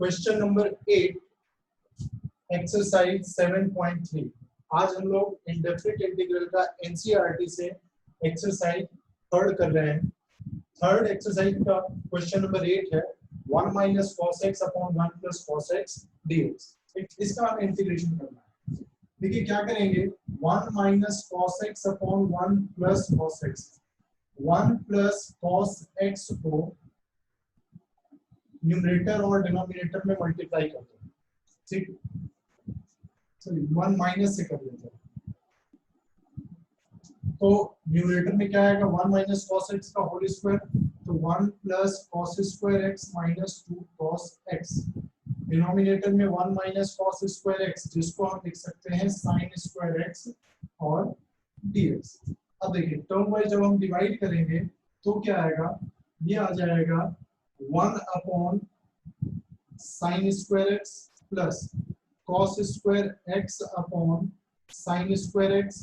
Question number 8 exercise 7.3। आज हम लोग इंडेफिनिट इंटीग्रल का एनसीईआरटी से एक्सरसाइज थर्ड कर रहे हैं। थर्ड एक्सरसाइज का क्वेश्चन नंबर 8 है 1 minus cos x upon 1 plus cos x dx. इसका हमें इंटीग्रेशन करना है। देखिए क्या करेंगे, 1 minus cos x upon 1 plus cos x, 1 plus cos x को न्यूमरेटर और डिनोमिनेटर में मल्टीप्लाई करते हैं। ठीक, चलिए 1 माइनस से कर लेते हैं। तो न्यूमरेटर में क्या आएगा, 1 माइनस कॉस एक्स का होल स्क्वायर, तो 1 plus cos square x minus 2 cos x. Denominator में 1 माइनस कॉस स्क्वायर एक्स, जिसको हम लिख सकते हैं साइन स्क्वायर एक्स और डीएक्स। अब देखिए टर्म वाइज जब हम डिवाइड करेंगे तो क्या आएगा, ये आ जाएगा 1 upon sine square x plus cos square x upon sine square x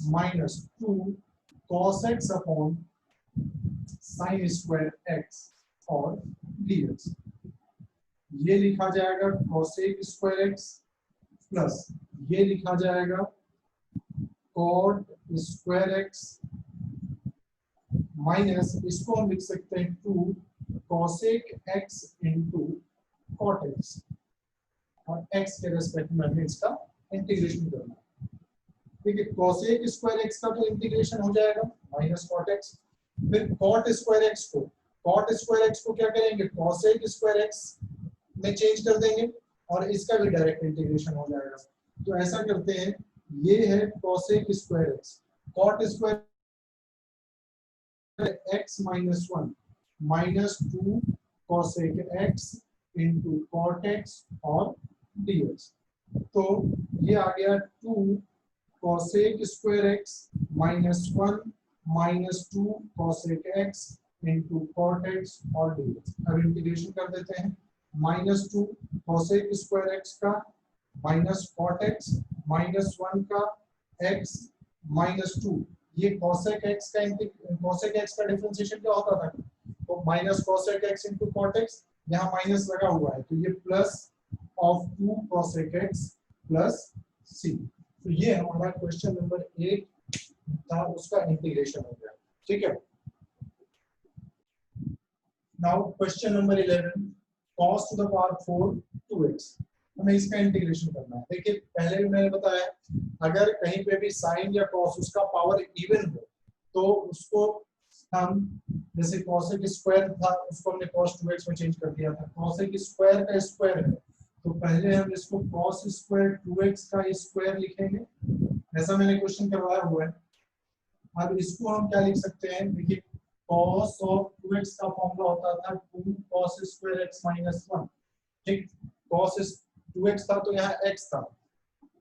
minus 2 cos x upon sine square x और डीएक्स। ये लिखा जाएगा कोसेक स्क्वायर एक्स प्लस ये लिखा जाएगा कॉट स्क्वायर एक्स माइनस इसको हम लिख सकते हैं 2 cosec x into cot x, और x के रेस्पेक्ट में हमें इसका इंटीग्रेशन करना है। ठीक है, कोसेक स्क्वायर x का तो इंटीग्रेशन हो जाएगा माइनस कॉट x, फिर कॉट स्क्वायर x को क्या करेंगे, कोसेक स्क्वायर x में चेंज कर देंगे और इसका भी डायरेक्ट इंटीग्रेशन हो जाएगा। तो ऐसा करते हैं, ये है cosec square x, cot square x minus 1 minus 2 cosec x into cot x और dx। तो ये आ गया 2 cosec square x minus 1 minus 2 cosec x into cot x और dx। अब इंटीग्रेशन कर देते हैं, माइनस 2 कोसेक स्क्वायर x का माइनस कॉट x माइनस 1 का x माइनस 2, ये कोसेक x का डिफरेंशिएशन क्या होता था, तो minus cosec x into cot x, यहाँ माइनस लगा हुआ है तो ये plus of 2 cosec x plus c। तो ये हमारा क्वेश्चन नंबर 8 था, उसका इंटीग्रेशन हो गया। ठीक है, now question number 11 cos to the power 4 2x, हमें इसका इंटीग्रेशन करना है। देखिए पहले भी मैंने बताया, अगर कहीं पे भी साइन या कॉस उसका पावर इवन हो तो उसको हम, जैसे कोसेक स्क्वायर था उसको हमने cos 2x में चेंज कर दिया था, कोसेक स्क्वायर का स्क्वायर है तो पहले हम इसको cos स्क्वायर 2x का स्क्वायर लिखेंगे, ऐसा मैंने क्वेश्चन करवाया हुआ है। अब इसको हम क्या लिख सकते हैं, देखिए cos ऑफ 2x का फॉर्मूला होता था 2 cos स्क्वायर x माइनस 1। ठीक, cos 2x था तो यहाँ x था।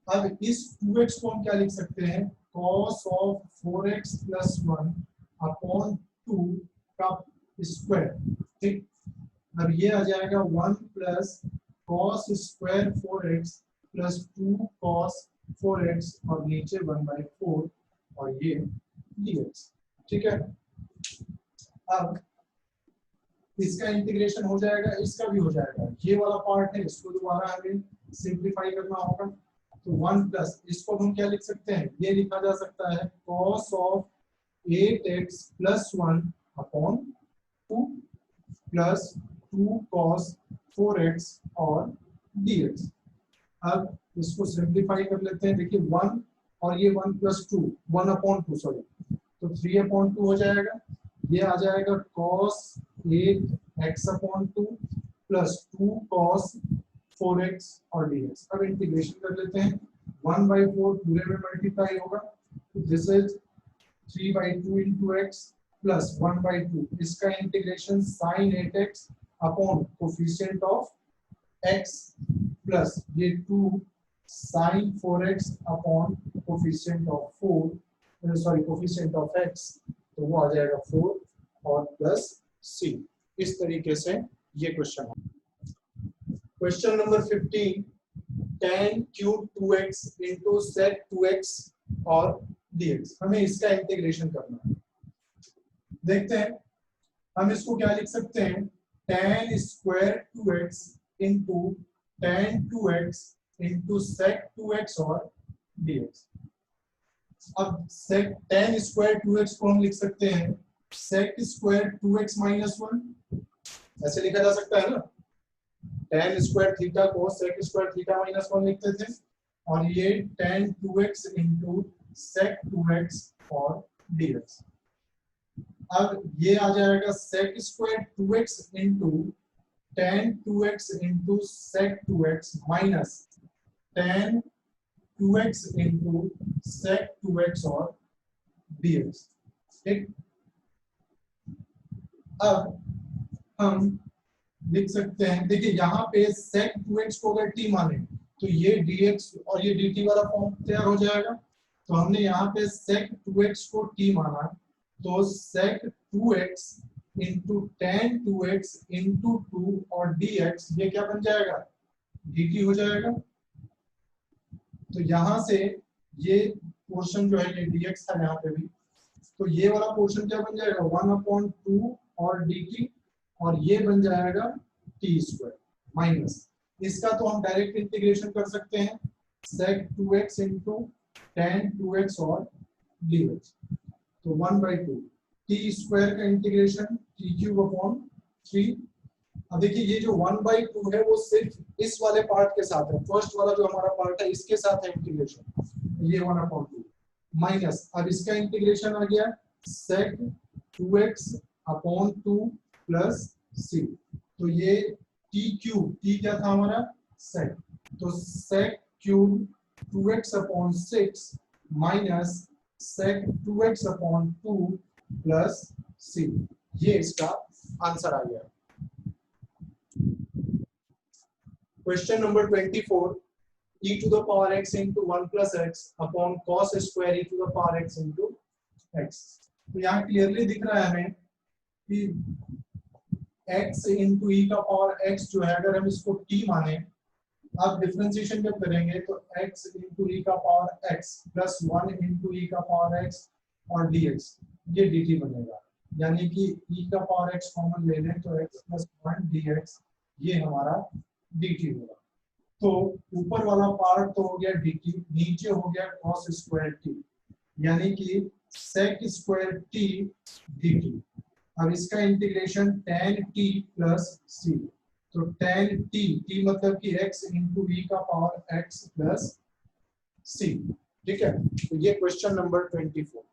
अब इस 2x को हम क्या लिख सकते हैं, cos of 4x plus 1 upon 2 का स्क्वायर। ठीक, अब ये आ जाएगा 1 plus cos square 4x plus 2 cos 4x और नीचे 1/4 और ये dx। ठीक है, अब इसका इंटीग्रेशन हो जाएगा, इसका भी हो जाएगा, ये वाला पार्ट है इसको दोबारा हमें सिंपलीफाई करना होगा। तो 1 प्लस इसको हम क्या लिख सकते हैं, ये लिखा जा सकता है cos of 8x plus 1 upon 2 plus 2 cos 4x और dx। अब इसको सिंपलीफाई कर लेते हैं, देखिए 1 और ये 1 प्लस 2 1 अपॉन 2 सॉरी, तो 3 अपॉन 2 हो जाएगा, ये आ जाएगा cos 8x upon 2 plus 2 cos 4x और dx। अब इंटीग्रेशन कर लेते हैं, 1/4 पूरे में मल्टीप्लाई होगा, तो this is 3/2 into x plus 1/2, इसका integration sin 8x upon coefficient of x plus ये 2 sin 4x upon coefficient of 4 sorry coefficient of x, तो वो आ जाएगा 4 और प्लस c। इस तरीके से ये क्वेश्चन है। Question number 15 tan cube 2x into sec 2x और dx, हमें इसका इंटीग्रेशन करना है। देखते हैं, हम इसको क्या लिख सकते हैं, tan square 2x into tan 2x into sec 2x और dx। अब sec tan स्क्वायर 2x को हम लिख सकते हैं sec स्क्वायर 2x माइनस 1, ऐसे लिखा जा सकता है ना। tan स्क्वायर थीटा को sec स्क्वायर थीटा माइनस 1 लिखते थे, और ये tan 2x into sec 2x और dx। अब ये आ जाएगा sec square 2x into tan 2x into sec 2x minus tan 2x into sec 2x और dx। ठीक, अब हम लिख सकते हैं, देखिए यहाँ पे sec 2x को अगर t माने तो ये dx और ये dt वाला फॉर्म तैयार हो जाएगा। तो हमने यहाँ पे sec 2x को t माना, तो sec 2x into tan 2x into 2 और dx ये क्या बन जाएगा, dt हो जाएगा। तो यहाँ से ये पोर्शन जो है ये dx था यहाँ पे भी, तो ये वाला पोर्शन क्या बन जाएगा 1/2 और dt, और ये बन जाएगा t स्क्वायर माइनस, इसका तो हम डायरेक्ट इंटीग्रेशन कर सकते हैं sec 2x into tan 2x और dx, तो 1/2 t स्क्वायर का इंटीग्रेशन t क्यूब अपॉन 3। अब देखिए ये जो 1/2 है वो सिर्फ इस वाले पार्ट के साथ है, फर्स्ट वाला जो हमारा पार्ट है इसके साथ है इंटीग्रेशन, ये 1/2 माइनस, अब इसका इंटीग्रेशन आ गया sec 2x upon 2 plus c, तो ये t क्यूब, t क्या था हमारा sec, तो sec cube 2x upon 6 minus sec 2x upon 2 plus c, ये इसका आंसर आ गया। Question number 24, e to the power x into 1 plus x upon cos square e to the power x into x। तो यहाँ clearly दिख रहा है हमें कि x into e का पावर x जो है अगर हम इसको t माने, अब डिफरेंशिएशन जब करेंगे तो x into e का power x plus 1 into e का पावर x और dx ये dt बनेगा, यानी कि e का पावर x कॉमन ले लें तो x प्लस 1 dx ये हमारा dt होगा। तो ऊपर वाला पार्ट तो हो गया dt, नीचे हो गया cos स्क्वायर t, यानी कि sec स्क्वायर t dt। अब इसका integration tan t plus c, तो tan t मतलब कि x into e का पावर x प्लस c। ठीक है, तो ये क्वेश्चन नंबर 24।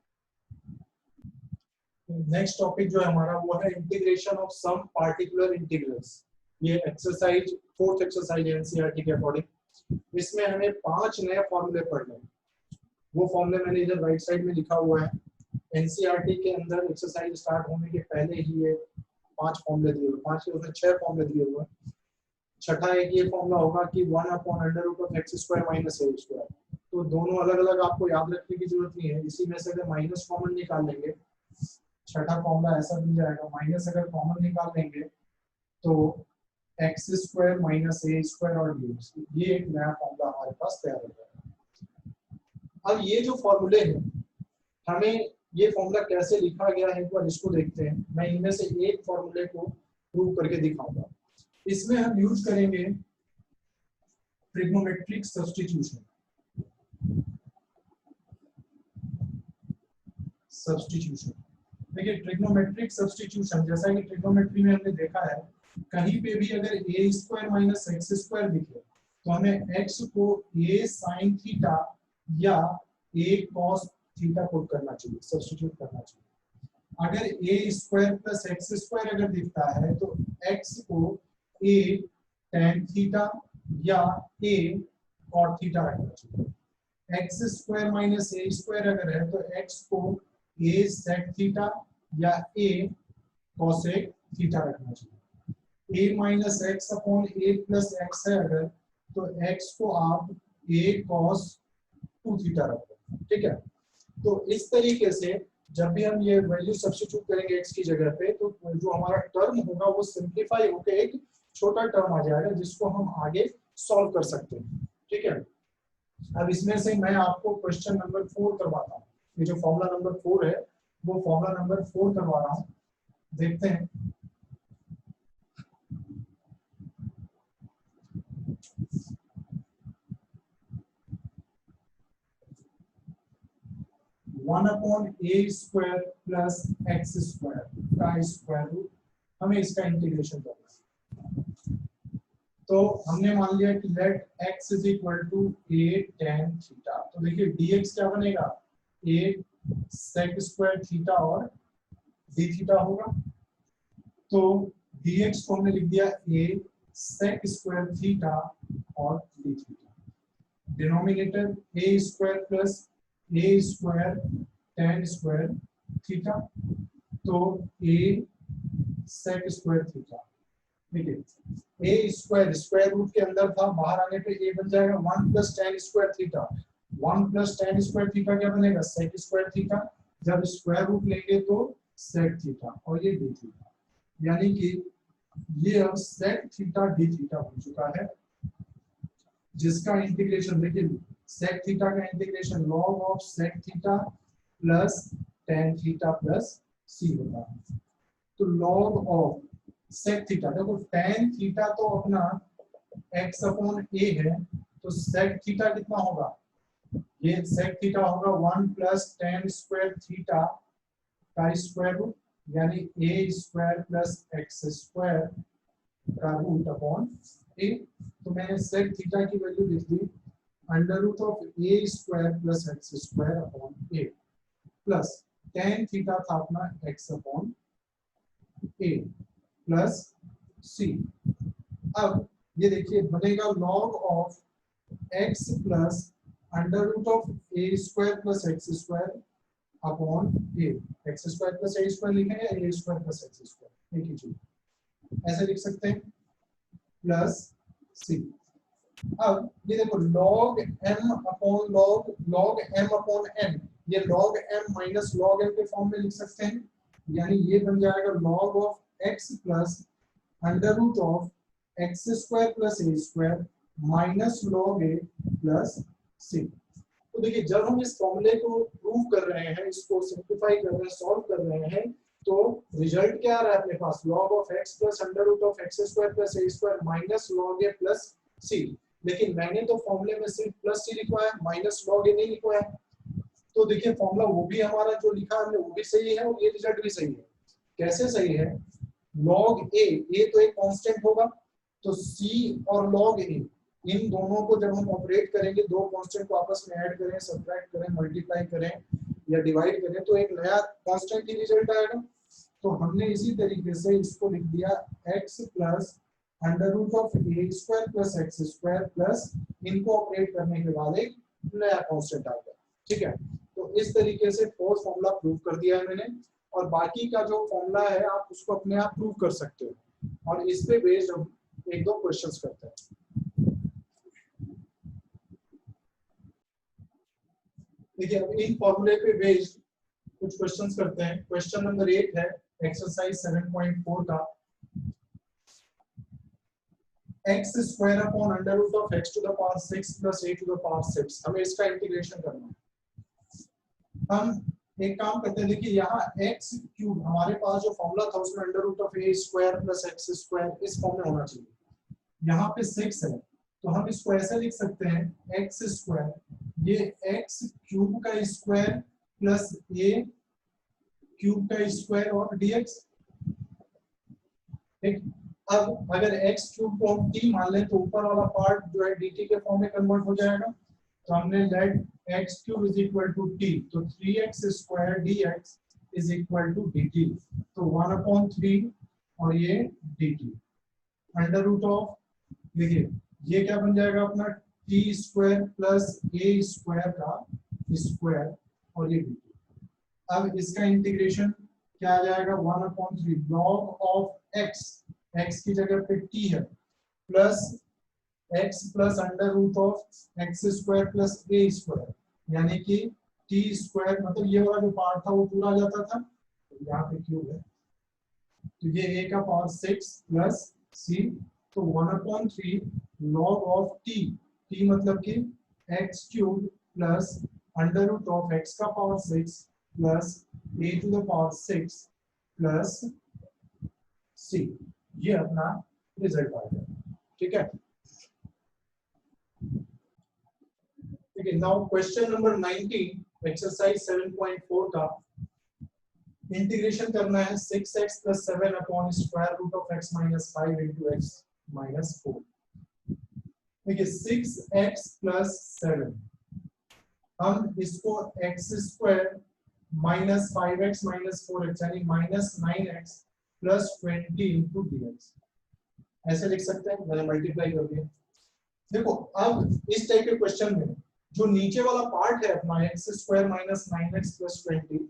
नेक्स्ट टॉपिक जो है हमारा वो है integration of some particular integrals. ये एक्सरसाइज 4th एक्सरसाइज एनसीईआरटी के अकॉर्डिंग, इसमें हमें 5 नए फॉर्मूले पढ़ने हैं। वो फॉर्मूले मैंने इधर राइट साइड में लिखा हुआ है। एनसीईआरटी के अंदर एक्सरसाइज स्टार्ट होने के पहले ही ये 5 फॉर्मूले दिए हुए, 5 के उसमें 6 फॉर्मूले दिए हुए हैं। छठा एक ये फॉर्मूला होगा कि 1/√x² माइनस a स्क्वायर, तो दोनों अलग अलग आपको याद रखने की जरूरत नहीं है, इसी में से अगर माइनस कॉमन निकाल लेंगे, छठा फॉर्मूला ऐसा बन जाएगा, माइनस अगर कॉमन निकाल लेंगे तो x² माइनस a² और dx, ये एक नया फॉर्मूला हमारे पास तैयार हो जाएगा। अब ये जो फॉर्मूले हैं, हमें ये फॉर्मूला कैसे लिखा गया है एक बार इसको देखते हैं। मैं इनमें से एक फॉर्मूले को प्रूव करके दिखाऊंगा। इसमें हम यूज करेंगे ट्रिग्नोमेट्रिक सब्स्टिट्यूशन। देखिए ट्रिग्नोमेट्रिक सब्स्टिट्यूशन, जैसा कि ट्रिग्नोमेट्री में हमने देखा है, कहीं पे भी अगर a² माइनस x² दिखे तो हमें x को a sin थीटा या a cos थीटा पुट करना चाहिए, सब्स्टिट्यूट करना चाहिए। अगर a² प्लस x² अगर दिखता है तो x को a tan थीटा या a cot थीटा रखना चाहिए। x² माइनस a² अगर है तो x को a sec थीटा या a cosec थीटा रखना चाहिए। a minus x upon a plus x है अगर, तो x को आप a cos 2 थीटा रखो। ठीक है, तो इस तरीके से जब भी हम ये वैल्यू सब्स्टिट्यूट करेंगे x की जगह पे, तो जो हमारा टर्म होगा वो सिंप्लीफाई होकर एक छोटा टर्म आ जाएगा जिसको हम आगे सॉल्व कर सकते हैं। ठीक है, अब इसमें से मैं आपको क्वेश्चन नंबर 4 करवाता हूँ। ये जो फॉर्मूला नंबर 4 है वो फॉर्मूला नंबर 4 करवा रहा हूँ, देखते हैं। वन अपॉन ए स्क्वायर प्लस एक्स स्क्वायर का स्क्वायर रूट, हमें इसका इंटीग्रेशन करना है। तो हमने मान लिया कि let x is equal to a tan theta, तो देखिए dx क्या बनेगा, a sec स्क्वायर थीटा और d थीटा होगा। तो dx को हमने लिख दिया a sec स्क्वायर थीटा और d थीटा, denominator a square plus a square tan square theta, तो a sec स्क्वायर थीटा, ठीक है। a स्क्वायर स्क्वायर रूट के अंदर था, बाहर आने पे a बन जाएगा 1 plus tan square theta, 1 plus tan square theta क्या बनेगा, sec स्क्वायर थीटा, जब स्क्वायर रूट लेंगे तो sec थीटा और ये d थीटा, यानी कि ये अब sec थीटा d थीटा बन चुका है, जिसका इंटीग्रेशन देखिए sec थीटा का integration log of sec theta plus tan theta plus c होता है। तो log ऑफ sec थीटा, देखो tan थीटा तो अपना x अपॉन a है, तो sec थीटा कितना होगा, ये sec थीटा होगा 1 प्लस tan स्क्वायर थीटा का स्क्वायर रूट, यानी a square plus x square का रूट अपॉन a। तो मैंने sec थीटा की वैल्यू लिख दी under root of a square plus x square upon a, plus tan theta था अपना x upon a plus c। अब ये देखिए बनेगा log of x plus under root of a square plus x square upon a, x square plus a square लिखेंगे, a square plus x square एक ही चीज, ऐसे लिख सकते हैं, प्लस c। अब ये देखो log m upon log m upon n, ये log m minus log m के फॉर्म में लिख सकते हैं, यानी ये बन जाएगा log of x plus under root of x square plus a square minus log a plus c। तो देखिए जब हम इस फॉर्मूले को प्रूव कर रहे हैं, इसको सिंप्लीफाई कर रहे हैं, सॉल्व कर रहे हैं, तो रिजल्ट क्या आ रहा है अपने पास, log of x plus under root of x square plus a square minus log a plus c। लेकिन मैंने तो फॉर्मूले में सिर्फ प्लस c लिखवाया, माइनस log a नहीं लिखवाया। तो देखिए फॉर्मूला वो भी हमारा जो लिखा हमने वो भी सही है और ये रिजल्ट भी सही है। कैसे सही है, log a तो एक कांस्टेंट होगा, तो c और log a इन दोनों को जब हम ऑपरेट करेंगे, दो कांस्टेंट को आपस में ऐड करें, सब्ट्रैक्ट करें, मल्टीप्लाई करें या डिवाइड करें, तो एक नया कांस्टेंट ही रिजल्ट आएगा। तो हमने इसी तरीके से इसको लिख दिया x plus under root of a square plus x square plus इनको ऑपरेट करने के बाद एक नया कांस्टेंट आएगा, ठीक है। तो इस तरीके से फोर्थ फॉर्मूला प्रूव कर दिया है मैंने, और बाकी का जो फॉर्मूला है आप उसको अपने आप प्रूव कर सकते हो, और इस पे बेस्ड हम एक दो क्वेश्चंस करते हैं। देखिए अब इन फॉर्मूले पे बेस्ड कुछ क्वेश्चंस करते हैं। क्वेश्चन नंबर 8 है एक्सरसाइज 7.4 का, x square upon under root of x to the power 6 plus a to the power 6, हमें इसका इंटीग्रेशन करना है। हम एक काम करते हैं, देखिए यहाँ x क्यूब हमारे पास जो फॉर्मूला था उसमें under root of a square plus x square इस फॉर्म में होना चाहिए, यहाँ पे 6 है, तो हम इसको ऐसे लिख सकते हैं x स्क्वायर, ये x क्यूब का स्क्वायर प्लस a क्यूब का स्क्वायर और dx, ठीक। अब अगर x क्यूब को हम t मान लें तो ऊपर वाला पार्ट जो है dt के फॉर्म में कन्वर्ट हो जाएगा, तो हमने let x cube is equal to t, तो 3x square dx is equal to dt, तो 1/3 और ये dt अंडर रूट ऑफ, देखिए ये क्या बन जाएगा अपना t square plus a square का स्क्वायर और ये dt। अब इसका इंटीग्रेशन क्या आ जाएगा, 1/3 log ऑफ x की जगह पे t है plus x plus under root of x square plus a square, यानी कि t स्क्वायर, मतलब ये वाला जो पार्ट था वो पूरा आ जाता था, तो यहाँ पे क्यूब है, तो ये a का पावर 6 प्लस c, तो 1/3 log ऑफ t मतलब कि x cube plus under root of x का power 6 plus a to the power 6 plus c, ये अपना रिजल्ट आ गया, ठीक है। ठीक है। नाउ क्वेश्चन नंबर 19 एक्सरसाइज 7.4 का इंटीग्रेशन करना है 6x + 7 upon square root of x - 5 * x - 4। देखिए 6x + 7 हम इसको x² - 5x - 4x यानी -9x + 20 * dx ऐसे लिख सकते हैं। मैंने मल्टीप्लाई कर दिया। देखो अब इस टाइप के क्वेश्चन में जो नीचे वाला पार्ट है अपना x² - 9x + 20,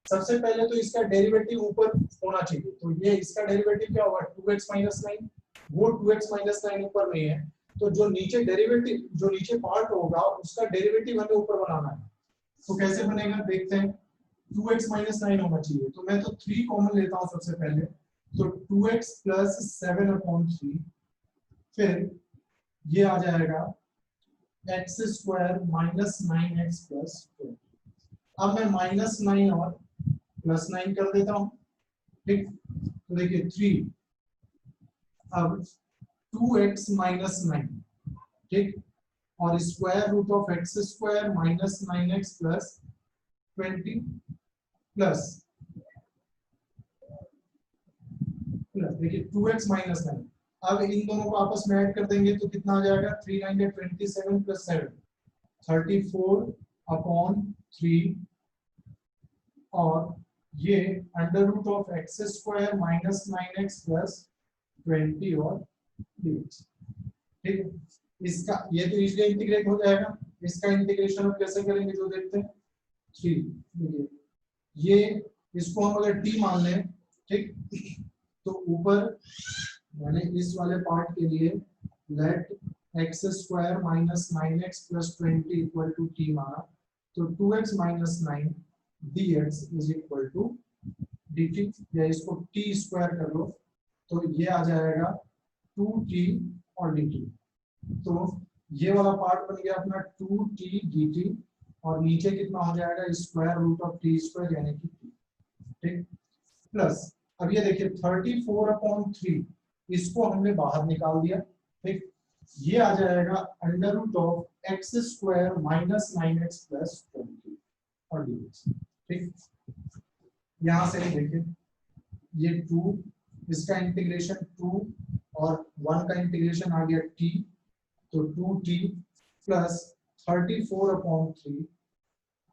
सबसे पहले तो इसका डेरिवेटिव ऊपर होना चाहिए। तो ये इसका डेरिवेटिव क्या होगा 2x - 9, वो 2x - 9 ऊपर नहीं है, तो जो नीचे डेरिवेटिव जो नीचे पार्ट होगा उसका डेरिवेटिव हमें ऊपर बनाना है। तो कैसे बनेगा देखते हैं। 2x - 9 होना चाहिए, तो मैं तो 3 कॉमन लेता हूं सबसे पहले। तो 2x + 7/3, फिर ये आ जाएगा x² - 9x + 4। अब मैं -9 और +9 कर देता हूं, ठीक। तो देखिए 3, अब 2x - 9, ठीक, और square root of x² - 9x + 20 plus देखिए 2x - 9। अब इन दोनों को आपस में ऐड कर देंगे तो कितना आ जाएगा 3 9 27 + 7 34/3 और ये √(x² - 9x + 20 और dx, ठीक है। इसका ये तो इजीली इंटीग्रेट हो जाएगा। इसका इंटीग्रेशन हम कैसे करेंगे जो देखते हैं। 3 देखिए ये इसको हम अगर t मान लें, ठीक, तो ऊपर मैंने इस वाले पार्ट के लिए लेट x² - 9x + 20 = t माना, तो 2x - 9 dx = dt, या इसको t² कर लो तो ये आ जाएगा 2t और dt। तो ये वाला पार्ट बन गया अपना 2t dt और नीचे कितना हो जाएगा √t² यानी कि t, ठीक। प्लस अब ये देखिए 34/3 इसको हमने बाहर निकाल दिया, ठीक। ये आ जाएगा √(x² - 9x + 20 और dx, ठीक। यहां से देखिए ये 2, इसका इंटीग्रेशन 2 और 1 का इंटीग्रेशन आ गया t, तो 2t प्लस 34/3।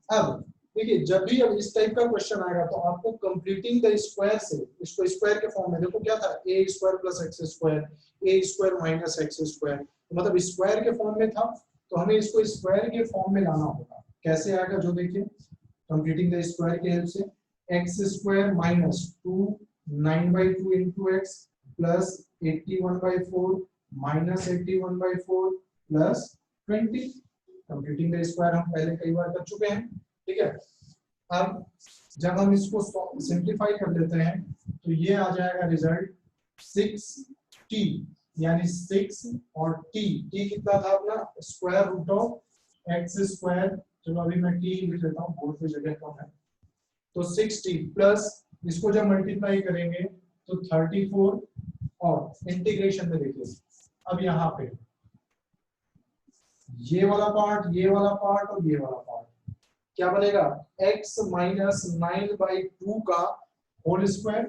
अब देखिए जब भी अब इस टाइप का क्वेश्चन आएगा तो आपको कंप्लीटिंग द स्क्वायर से इसको स्क्वायर के फॉर्म में, देखो क्या था a² + x², a² - x², मतलब स्क्वायर के फॉर्म में था, तो हमें इसको स्क्वायर के फॉर्म में लाना होगा। कैसे आएगा जो देखिए कंप्लीटिंग द स्क्वायर की हेल्प से x² - 2 9/2 * x plus 81/4 - 81/4 plus 20। Completing the square हम पहले कई बार कर चुके हैं, ठीक है। अब जब हम इसको सिंपलीफाई कर लेते हैं तो ये आ जाएगा रिजल्ट 6t यानी 6 और t कितना था अपना √(x²). चलो अभी मैं t लिख लेता हूँ, बोर्ड पे जगह कम है। तो 6t प्लस इसको जब मल्टीप्लाई करेंगे तो 34 और इंटीग्रेशन में देखिए अब यहाँ पे ये वाला पार्ट और ये वाला पार्ट क्या बनेगा x - 9/2 का होल स्क्वायर।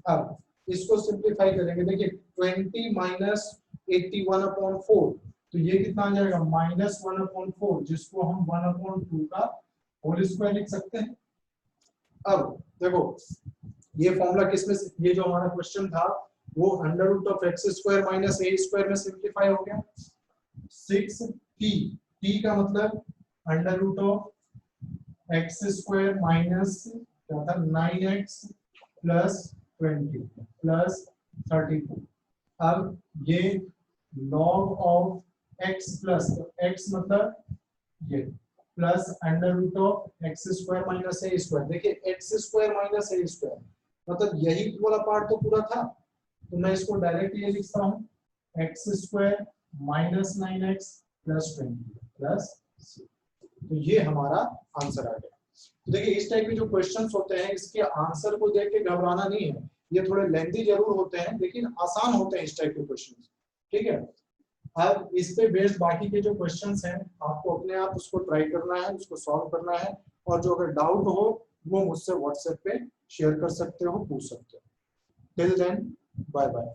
अब इसको सिंपलीफाई करेंगे, देखिए 20 - 81/4, तो ये कितना आ जाएगा -1/4, जिसको हम 1/2 का होल स्क्वायर लिख सकते हैं। अब देखो ये फॉर्मूला किसमें, ये जो हमारा क्वेश्चन था वो √(x² - a² में सिंपलीफाई हो गया। 6t का मतलब √(x² - क्या था 9x + 20 प्लस 34। अब ये log of x plus x मतलब ये प्लस √(x² - a²। देखिए x² - a² मतलब यही वाला पार्ट तो पूरा था, तो मैं इसको डायरेक्ट ये लिखता हूँ x² - 9x + 20 प्लस 6। तो ये हमारा आंसर आ गया। तो देखिए इस टाइप के जो क्वेश्चंस होते हैं इसके आंसर को देख के घबराना नहीं है, ये थोड़े लेंथी जरूर होते हैं लेकिन आसान होते हैं इस टाइप के क्वेश्चंस, ठीक है। अब इस पे बेस्ड बाकी के जो क्वेश्चंस हैं आपको अपने आप उसको ट्राई करना है, उसको सॉल्व करना है, और जो अगर डाउट हो वो मुझसे व्हाट्सएप पे शेयर कर सकते हो, पूछ सकते हो। Till then bye bye.